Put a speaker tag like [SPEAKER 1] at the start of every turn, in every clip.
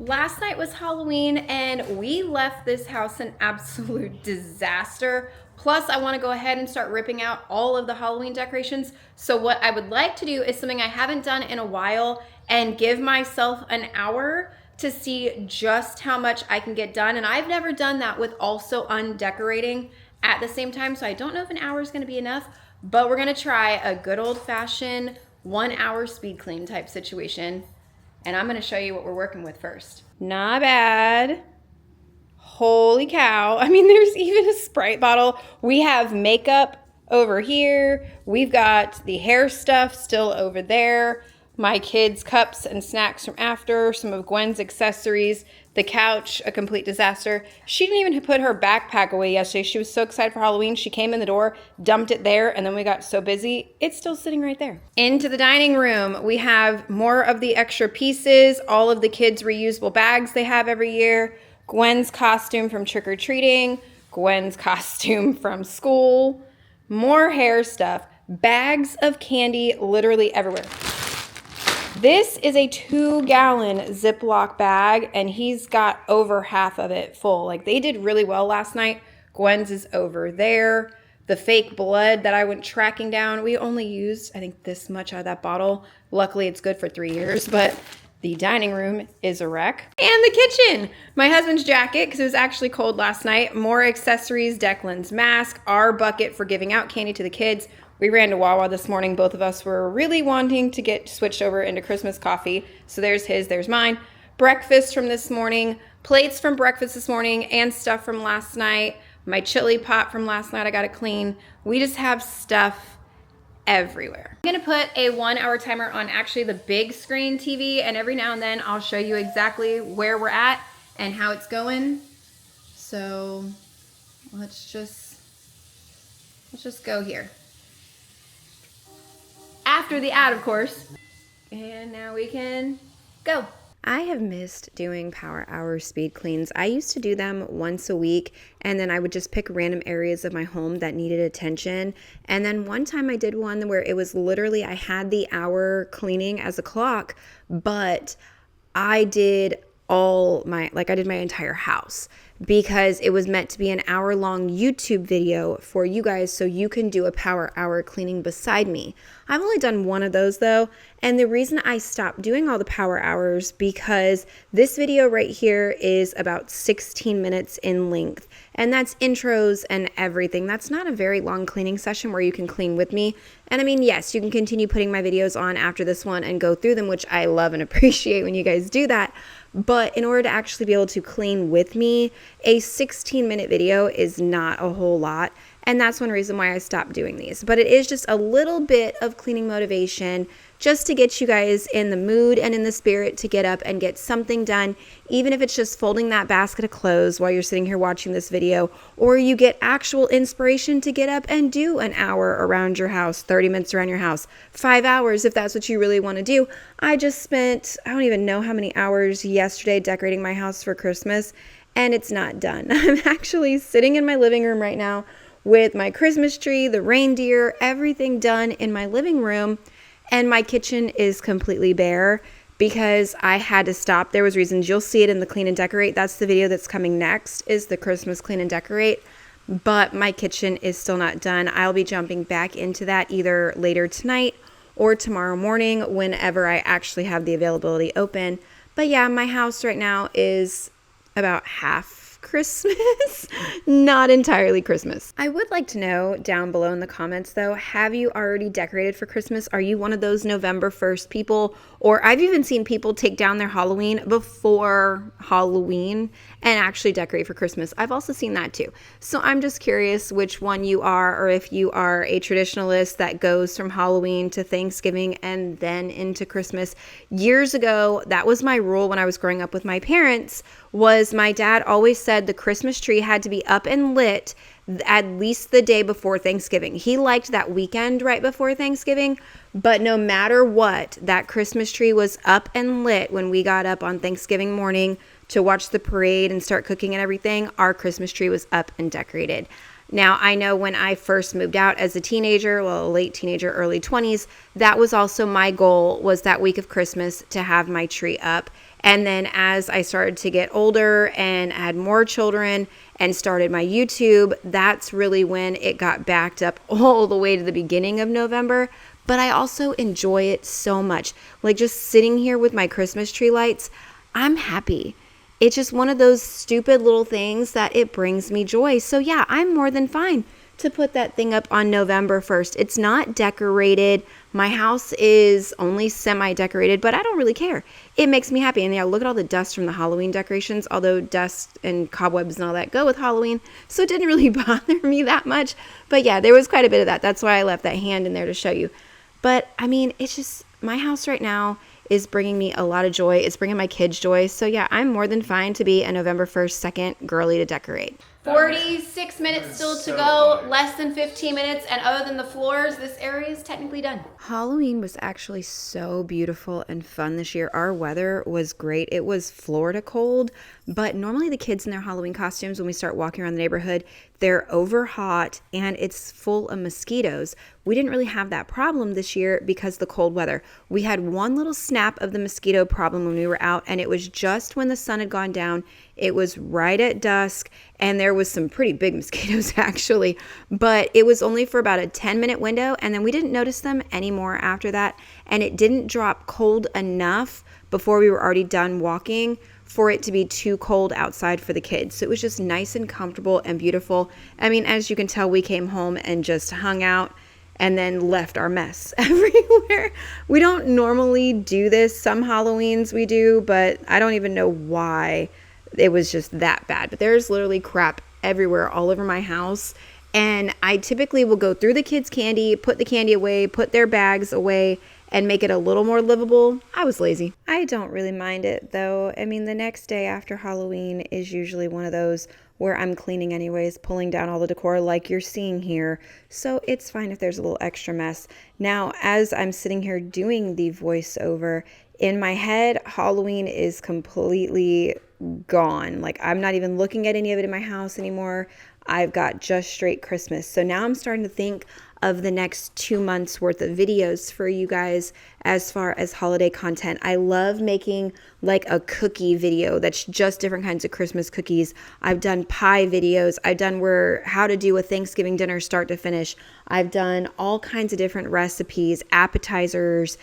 [SPEAKER 1] Last night was Halloween and we left this house an absolute disaster. Plus, I want to go ahead and start ripping out all of the Halloween decorations. So what I would like to do is something I haven't done in a while and give myself an hour to see just how much I can get done. And I've never done that with also undecorating at the same time. So I don't know if an hour is going to be enough, but we're going to try a good old-fashioned 1 hour speed clean type situation. And I'm gonna show you what we're working with first. Not bad. Holy cow. I mean, there's even a Sprite bottle. We have makeup over here. We've got the hair stuff still over there. My kids' cups and snacks from after, some of Gwen's accessories, the couch, a complete disaster. She didn't even put her backpack away yesterday. She was so excited for Halloween. She came in the door, dumped it there, and then we got so busy, it's still sitting right there. Into the dining room, we have more of the extra pieces, all of the kids' reusable bags they have every year, Gwen's costume from trick-or-treating, Gwen's costume from school, more hair stuff, bags of candy literally everywhere. This is a 2-gallon Ziploc bag, and he's got over half of it full. Like, they did really well last night. Gwen's is over there. The fake blood that I went tracking down, we only used, I think, this much out of that bottle. Luckily, it's good for 3 years, but the dining room is a wreck. And the kitchen, my husband's jacket, because it was actually cold last night. More accessories, Declan's mask, our bucket for giving out candy to the kids. We ran to Wawa this morning. Both of us were really wanting to get switched over into Christmas coffee. So there's his, there's mine. Breakfast from this morning, plates from breakfast this morning, and stuff from last night. My chili pot from last night, I got to clean. We just have stuff everywhere. I'm gonna put a 1 hour timer on actually the big screen TV, and every now and then I'll show you exactly where we're at and how it's going. So let's just go here. After the ad, of course. And now we can go. I have missed doing power hour speed cleans. I used to do them once a week, and then I would just pick random areas of my home that needed attention. And then one time I did one where it was literally, I had the hour cleaning as a clock, but I did I did my entire house, because it was meant to be an hour-long YouTube video for you guys so you can do a power hour cleaning beside me. I've only done one of those though, and the reason I stopped doing all the power hours because this video right here is about 16 minutes in length, and that's intros and everything. That's not a very long cleaning session where you can clean with me. And I mean, yes, you can continue putting my videos on after this one and go through them, which I love and appreciate when you guys do that. But in order to actually be able to clean with me, a 16-minute video is not a whole lot. And that's one reason why I stopped doing these. But it is just a little bit of cleaning motivation just to get you guys in the mood and in the spirit to get up and get something done, even if it's just folding that basket of clothes while you're sitting here watching this video, or you get actual inspiration to get up and do an hour around your house, 30 minutes around your house, 5 hours if that's what you really want to do. I just spent, I don't even know how many hours yesterday decorating my house for Christmas, and it's not done. I'm actually sitting in my living room right now with my Christmas tree, the reindeer, everything done in my living room. And my kitchen is completely bare because I had to stop. There was reasons. You'll see it in the clean and decorate. That's the video that's coming next, is the Christmas clean and decorate. But my kitchen is still not done. I'll be jumping back into that either later tonight or tomorrow morning whenever I actually have the availability open. But yeah, my house right now is about half Christmas, not entirely Christmas. I would like to know down below in the comments though, have you already decorated for Christmas? Are you one of those November 1st people? Or I've even seen people take down their Halloween before Halloween and actually decorate for Christmas. I've also seen that too. So I'm just curious which one you are, or if you are a traditionalist that goes from Halloween to Thanksgiving and then into Christmas. Years ago, that was my rule when I was growing up with my parents, was my dad always said the Christmas tree had to be up and lit at least the day before Thanksgiving. He liked that weekend right before Thanksgiving, but no matter what, that Christmas tree was up and lit when we got up on Thanksgiving morning to watch the parade and start cooking and everything. Our Christmas tree was up and decorated. Now, I know when I first moved out as a teenager, well, late teenager, early 20s, that was also my goal, was that week of Christmas to have my tree up. And then as I started to get older and had more children and started my YouTube, that's really when it got backed up all the way to the beginning of November. But I also enjoy it so much. Like just sitting here with my Christmas tree lights, I'm happy. It's just one of those stupid little things that it brings me joy. So yeah, I'm more than fine to put that thing up on November 1st. It's not decorated. My house is only semi-decorated, but I don't really care. It makes me happy. And yeah, look at all the dust from the Halloween decorations, although dust and cobwebs and all that go with Halloween, so it didn't really bother me that much. But yeah, there was quite a bit of that. That's why I left that hand in there to show you. But I mean, it's just, my house right now is bringing me a lot of joy. It's bringing my kids joy. So yeah, I'm more than fine to be a November 1st, 2nd girly to decorate. 46 minutes still to go, less than 15 minutes, and other than the floors, this area is technically done. Halloween was actually so beautiful and fun this year. Our weather was great. It was Florida cold, but normally the kids in their Halloween costumes, when we start walking around the neighborhood, they're over hot and it's full of mosquitoes. We didn't really have that problem this year because of the cold weather. We had one little snap of the mosquito problem when we were out, and it was just when the sun had gone down. It was right at dusk, and there was some pretty big mosquitoes actually, but it was only for about a 10-minute window, and then we didn't notice them anymore after that, and it didn't drop cold enough before we were already done walking for it to be too cold outside for the kids. So it was just nice and comfortable and beautiful. I mean, as you can tell, we came home and just hung out and then left our mess everywhere. We don't normally do this. Some Halloweens we do, but I don't even know why it was just that bad. But there's literally crap everywhere all over my house. And I typically will go through the kids' candy, put the candy away, put their bags away, and make it a little more livable. I was lazy. I don't really mind it though. I mean, the next day after Halloween is usually one of those where I'm cleaning anyways, pulling down all the decor like you're seeing here. So it's fine if there's a little extra mess. Now, as I'm sitting here doing the voiceover, in my head, Halloween is completely gone. Like I'm not even looking at any of it in my house anymore. I've got just straight Christmas. So now I'm starting to think of the next 2 months worth of videos for you guys as far as holiday content. I love making like a cookie video that's just different kinds of Christmas cookies. I've done pie videos. I've done how to do a Thanksgiving dinner start to finish. I've done all kinds of different recipes, appetizers,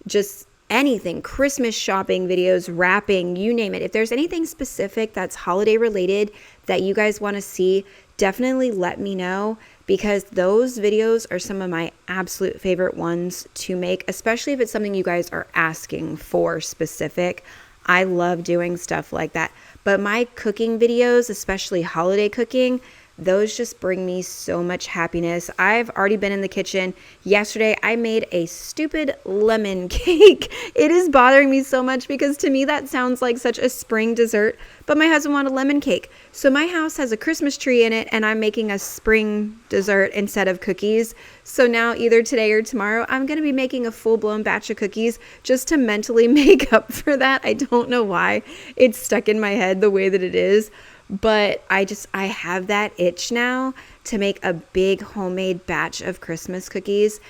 [SPEAKER 1] just anything, Christmas shopping videos, wrapping, you name it. If there's anything specific that's holiday related that you guys want to see, definitely let me know, because those videos are some of my absolute favorite ones to make, especially if it's something you guys are asking for specific. I love doing stuff like that. But my cooking videos, especially holiday cooking, those just bring me so much happiness. I've already been in the kitchen. Yesterday, I made a stupid lemon cake. It is bothering me so much because to me that sounds like such a spring dessert, but my husband wanted a lemon cake. So my house has a Christmas tree in it and I'm making a spring dessert instead of cookies. So now either today or tomorrow, I'm going to be making a full-blown batch of cookies just to mentally make up for that. I don't know why it's stuck in my head the way that it is. But I have that itch now to make a big homemade batch of Christmas cookies.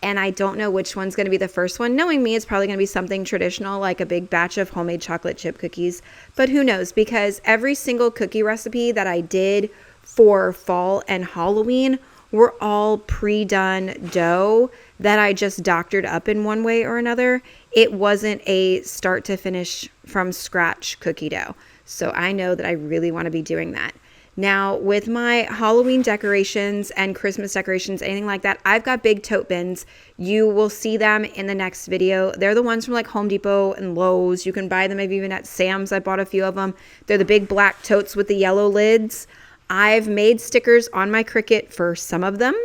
[SPEAKER 1] And I don't know which one's going to be the first one. Knowing me, it's probably going to be something traditional, like a big batch of homemade chocolate chip cookies. But who knows? Because every single cookie recipe that I did for fall and Halloween were all pre-done dough that I just doctored up in one way or another. It wasn't a start to finish from scratch cookie dough. So I know that I really want to be doing that. Now, with my Halloween decorations and Christmas decorations, anything like that, I've got big tote bins. You will see them in the next video. They're the ones from like Home Depot and Lowe's. You can buy them maybe even at Sam's. I bought a few of them. They're the big black totes with the yellow lids. I've made stickers on my Cricut for some of them.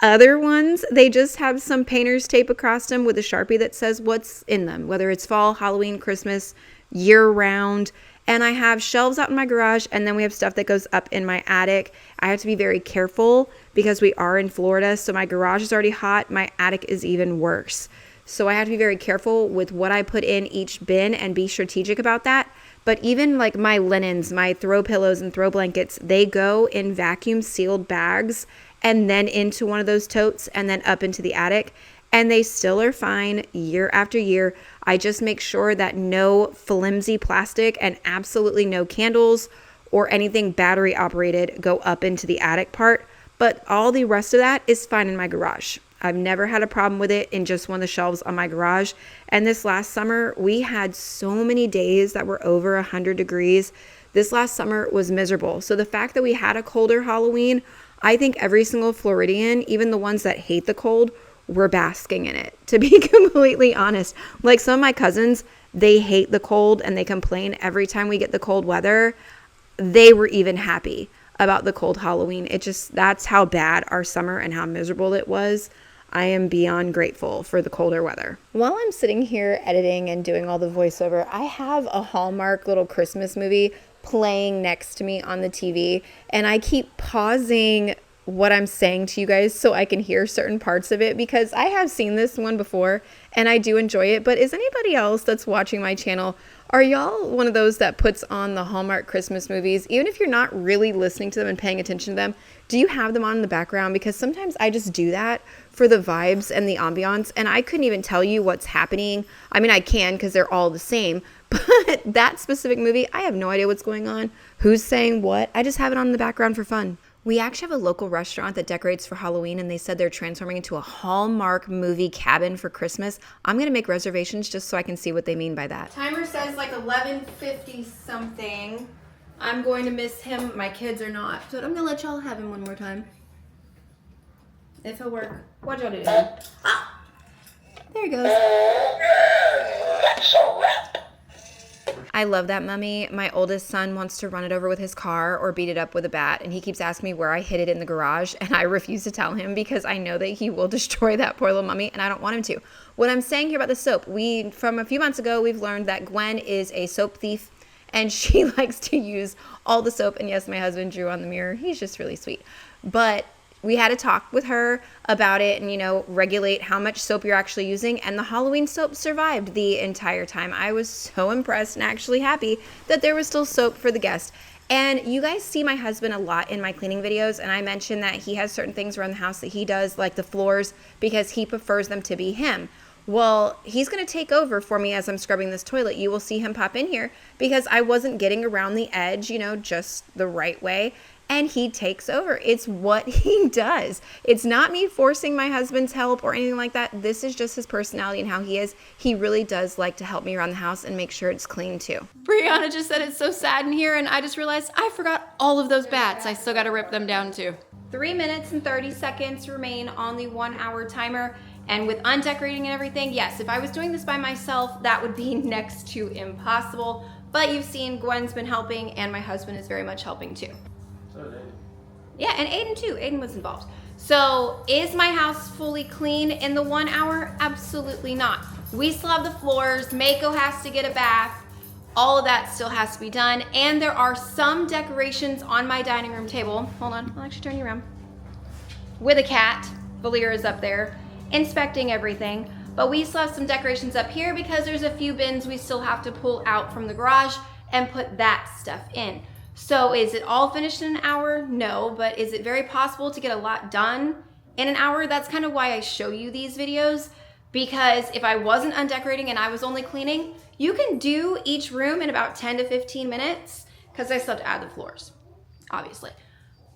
[SPEAKER 1] Other ones, they just have some painter's tape across them with a Sharpie that says what's in them, whether it's fall, Halloween, Christmas, year round. And I have shelves out in my garage, and then we have stuff that goes up in my attic. I have to be very careful because we are in Florida, so my garage is already hot. My attic is even worse. So I have to be very careful with what I put in each bin and be strategic about that. But even like my linens, my throw pillows and throw blankets, they go in vacuum sealed bags and then into one of those totes and then up into the attic. and they still are fine year after year. I just make sure that no flimsy plastic and absolutely no candles or anything battery operated go up into the attic part, but all the rest of that is fine in my garage. I've never had a problem with it in just one of the shelves on my garage. And this last summer, we had so many days that were over 100 degrees. This last summer was miserable. So the fact that we had a colder Halloween, I think every single Floridian, even the ones that hate the cold, were basking in it, to be completely honest. Like some of my cousins, they hate the cold and they complain every time we get the cold weather. They were even happy about the cold Halloween. That's how bad our summer and how miserable it was. I am beyond grateful for the colder weather. While I'm sitting here editing and doing all the voiceover, I have a Hallmark little Christmas movie playing next to me on the TV, and I keep pausing what I'm saying to you guys so I can hear certain parts of it, because I have seen this one before and I do enjoy it. But is anybody else that's watching my channel, are y'all one of those that puts on the Hallmark Christmas movies, even if you're not really listening to them and paying attention to them? Do you have them on in the background? Because sometimes I just do that for the vibes and the ambiance, and I couldn't even tell you what's happening. I mean, I can because they're all the same, but that specific movie, I have no idea what's going on, who's saying what. I just have it on in the background for fun. We actually have a local restaurant that decorates for Halloween, and they said they're transforming into a Hallmark movie cabin for Christmas. I'm going to make reservations just so I can see what they mean by that. Timer says like 11:50 something. I'm going to miss him. My kids are not. So I'm going to let y'all have him one more time. If it'll work. What y'all do? Ah! There he goes. That's a wrap. I love that mummy. My oldest son wants to run it over with his car or beat it up with a bat, and he keeps asking me where I hid it in the garage, and I refuse to tell him because I know that he will destroy that poor little mummy, and I don't want him to. What I'm saying here about the soap, from a few months ago, we've learned that Gwen is a soap thief, and she likes to use all the soap. And yes, my husband drew on the mirror. He's just really sweet. But we had a talk with her about it and, regulate how much soap you're actually using. And the Halloween soap survived the entire time. I was so impressed and actually happy that there was still soap for the guest. And you guys see my husband a lot in my cleaning videos. And I mentioned that he has certain things around the house that he does, like the floors, because he prefers them to be him. Well, he's going to take over for me as I'm scrubbing this toilet. You will see him pop in here because I wasn't getting around the edge, just the right way. And he takes over. It's what he does. It's not me forcing my husband's help or anything like that. This is just his personality and how he is. He really does like to help me around the house and make sure it's clean too. Brianna just said it's so sad in here, and I just realized I forgot all of those bats. I still got to rip them down too. 3 minutes and 30 seconds remain on the 1 hour timer. And with undecorating and everything, yes, if I was doing this by myself, that would be next to impossible. But you've seen Gwen's been helping, and my husband is very much helping too. Yeah, and Aiden too. Aiden was involved. So is my house fully clean in the 1 hour? Absolutely not. We still have the floors. Mako has to get a bath. All of that still has to be done. And there are some decorations on my dining room table. Hold on, I'll actually turn you around. With a cat. Valir is up there inspecting everything. But we still have some decorations up here because there's a few bins we still have to pull out from the garage and put that stuff in. So is it all finished in an hour? No, but is it very possible to get a lot done in an hour? That's kind of why I show you these videos, because if I wasn't undecorating and I was only cleaning, you can do each room in about 10 to 15 minutes because I still have to add the floors, obviously.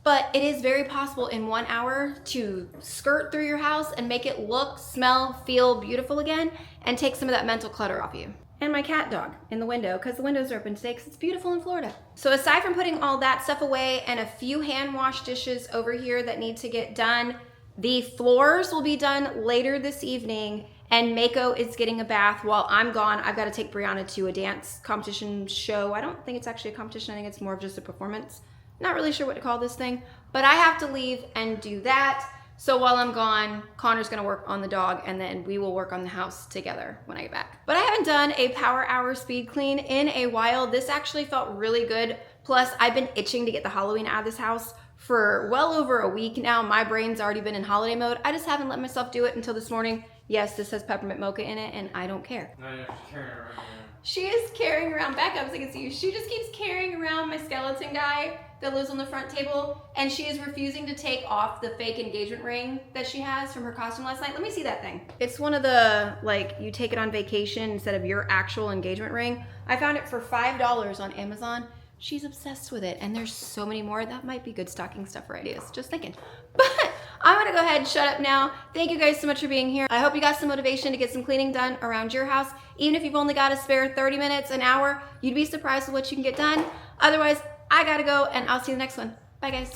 [SPEAKER 1] But it is very possible in 1 hour to skirt through your house and make it look, smell, feel beautiful again and take some of that mental clutter off you. And my cat dog in the window, because the windows are open today because it's beautiful in Florida. So aside from putting all that stuff away and a few hand wash dishes over here that need to get done, the floors will be done later this evening, and Mako is getting a bath while I'm gone. I've got to take Brianna to a dance competition show. I don't think it's actually a competition. I think it's more of just a performance. Not really sure what to call this thing, but I have to leave and do that. So while I'm gone, Connor's gonna work on the dog, and then we will work on the house together when I get back. But I haven't done a power hour speed clean in a while. This actually felt really good. Plus, I've been itching to get the Halloween out of this house for well over a week now. My brain's already been in holiday mode. I just haven't let myself do it until this morning. Yes, this has peppermint mocha in it, and I don't care.
[SPEAKER 2] No, you're carrying it around.
[SPEAKER 1] She is carrying around, back up so I can see you. She just keeps carrying around my skeleton guy that lives on the front table, and she is refusing to take off the fake engagement ring that she has from her costume last night. Let me see that thing. It's one of the, like, you take it on vacation instead of your actual engagement ring. I found it for $5 on Amazon. She's obsessed with it, and there's so many more. That might be good stocking stuffer ideas, just thinking. But I'm gonna go ahead and shut up now. Thank you guys so much for being here. I hope you got some motivation to get some cleaning done around your house. Even if you've only got a spare 30 minutes, an hour, you'd be surprised with what you can get done. Otherwise, I gotta go, and I'll see you in the next one. Bye, guys.